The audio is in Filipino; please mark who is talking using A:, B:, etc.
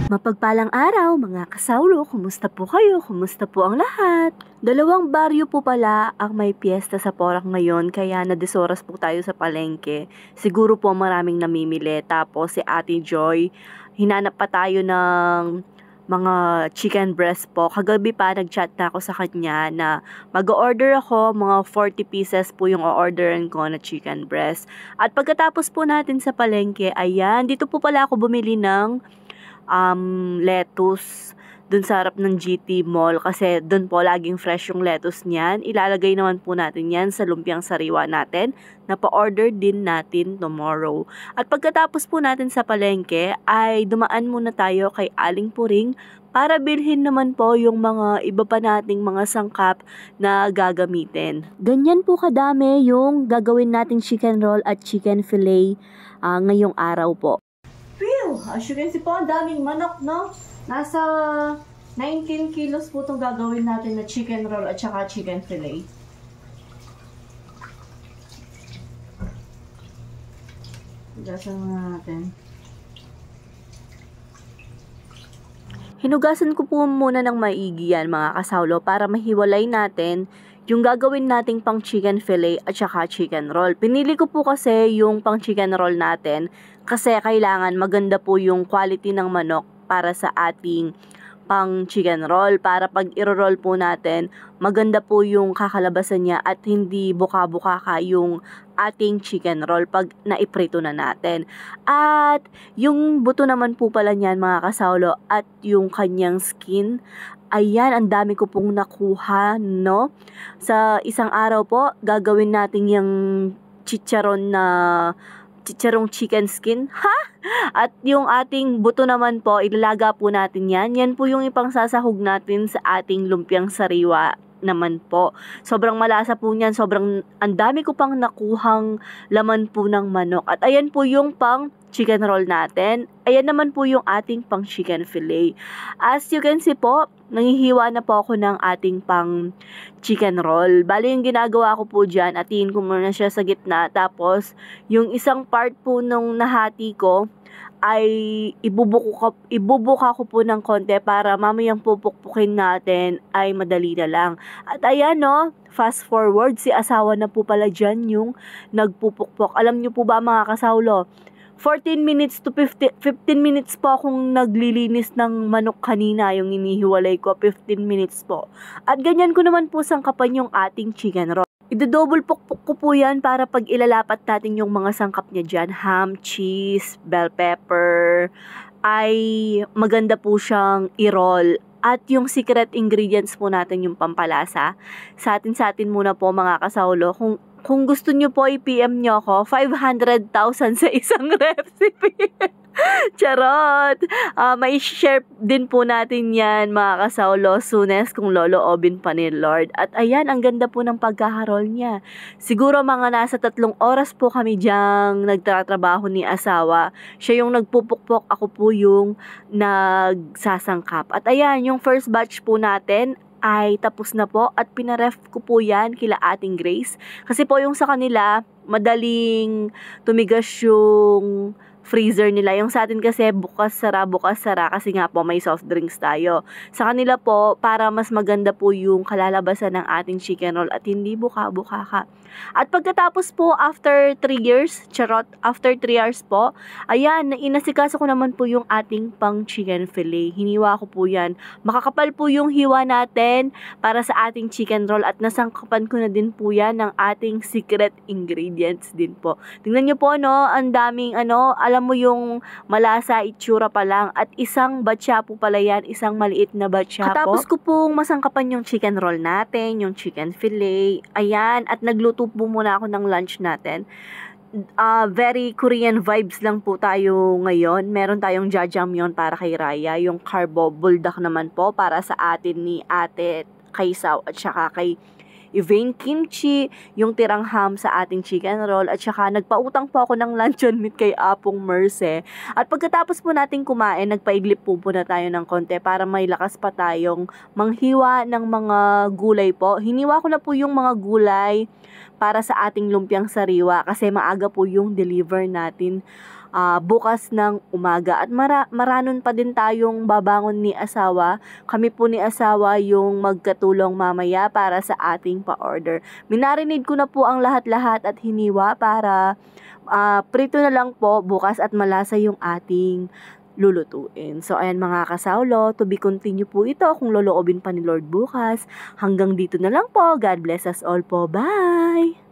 A: Mapagpalang araw mga kasawlo, kumusta po kayo? Kumusta po ang lahat? Dalawang baryo po pala ang may piyesta sa Porac ngayon kaya nadisoras po tayo sa palengke. Siguro po maraming namimili tapos si Ate Joy, hinanap pa tayo ng mga chicken breast po. Kagabi pa nag-chat na ako sa kanya na mag-order ako, mga 40 pieces po yung o-orderin ko na chicken breast. At pagkatapos po natin sa palengke, ayan, dito po pala ako bumili ng lettuce dun sa harap ng GT Mall kasi dun po laging fresh yung lettuce niyan. Ilalagay naman po natin yan sa lumpiang sariwa natin na pa-order din natin tomorrow. At pagkatapos po natin sa palengke ay dumaan muna tayo kay Aling Puring para bilhin naman po yung mga iba pa nating mga sangkap na gagamitin. Ganyan po kadami yung gagawin nating chicken roll at chicken fillet ngayong araw po. As you can see po, ang daming manok, no? Nasa 19 kilos po itong gagawin natin na chicken roll at saka chicken fillet. Higasan muna natin. Hinugasan ko po muna ng maigi yan mga kasawlo para mahiwalay natin yung gagawin nating pang chicken fillet at saka chicken roll. Pinili ko po kasi yung pang chicken roll natin kasi kailangan maganda po yung quality ng manok para sa ating pang chicken roll. Para pag i-roll po natin, maganda po yung kakalabasan niya at hindi buka-buka ka yung ating chicken roll pag naiprito na natin. At yung buto naman po pala niyan mga kasawlo at yung kanyang skin, ayan, ang dami ko pong nakuha, no? Sa isang araw po, gagawin natin yung chicharong chicken skin. Ha? At yung ating buto naman po, ilalaga po natin yan. Yan po yung ipangsasahog natin sa ating lumpiang sariwa naman po. Sobrang malasa po niyan. Sobrang ang dami ko pang nakuhang laman po ng manok. At ayan po yung pang chicken roll natin. Ayan naman po yung ating pang chicken fillet. As you can see po, nangihiwa na po ako ng ating pang chicken roll. Bali yung ginagawa ko po dyan, atiin ko muna siya sa gitna. Tapos, yung isang part po nung nahati ko, ay ibubuka ko po ng konti para mamayang pupukpukin natin ay madali na lang. At ayan no, fast forward, si asawa na po pala dyan yung nagpupukpok. Alam nyo po ba mga kasawlo, 14 minutes to 15 minutes po akong naglilinis ng manok kanina, yung inihiwalay ko, 15 minutes po. At ganyan ko naman po sangkapan yung ating chicken roll. Idodouble pukpuk ko po yan para pag ilalapat natin yung mga sangkap niya dyan, ham, cheese, bell pepper, ay maganda po siyang i-roll. At yung secret ingredients po natin, yung pampalasa, sa atin muna po mga kasawlo. Kung gusto nyo po, i-PM nyo ako, 500,000 sa isang recipe. Charot! May share din po natin yan mga kasawlo soonest kung lolo-obin pa ni Lord. At ayan, ang ganda po ng pagkaharol niya. Siguro mga nasa 3 oras po kami diyang nagtatrabaho ni asawa. Siya yung nagpupukpok, ako po yung nagsasangkap. At ayan, yung first batch po natin ay tapos na po at pinaref ko po yan kila ating Grace. Kasi po yung sa kanila, madaling tumigas yung freezer nila. Yung sa atin kasi bukas sara kasi nga po may soft drinks tayo. Sa kanila po, para mas maganda po yung kalalabasan ng ating chicken roll at hindi buka-buka ka. At pagkatapos po, after 3 years, after 3 hours po, ayan, inasikaso ko naman po yung ating pang chicken fillet. Hiniwa ko po yan. Makakapal po yung hiwa natin para sa ating chicken roll at nasangkapan ko na din po yan ng ating secret ingredients din po. Tingnan nyo po, no, ang daming, alam mo yung malasa itsura pa lang at isang batcha po pala yan, isang maliit na batcha po. Katapos ko pong masangkapan yung chicken roll natin, yung chicken fillet, ayan, at nagluto po muna ako ng lunch natin. Very Korean vibes lang po tayo ngayon. Meron tayong jjajangmyeon para kay Raya, yung carbo buldak naman po para sa atin ni Ate Kaisaw at saka kay Yvain kimchi, yung tirang ham sa ating chicken roll, at saka nagpautang po ako ng luncheon meat kay Apong Merce. At pagkatapos po natin kumain, nagpaiglip po na tayo ng konti para may lakas pa tayong manghiwa ng mga gulay po. Hiniwa ko na po yung mga gulay, para sa ating lumpiang sariwa kasi maaga po yung deliver natin bukas ng umaga. At maranon pa din tayong babangon ni asawa. Kami po ni asawa yung magkatulong mamaya para sa ating pa-order. Minarinate ko na po ang lahat-lahat at hiniwa para prito na lang po bukas at malasa yung ating lulutuin. So, ayan mga kasawlo, to be continue po ito kung loloobin pa ni Lord bukas. Hanggang dito na lang po. God bless us all po. Bye!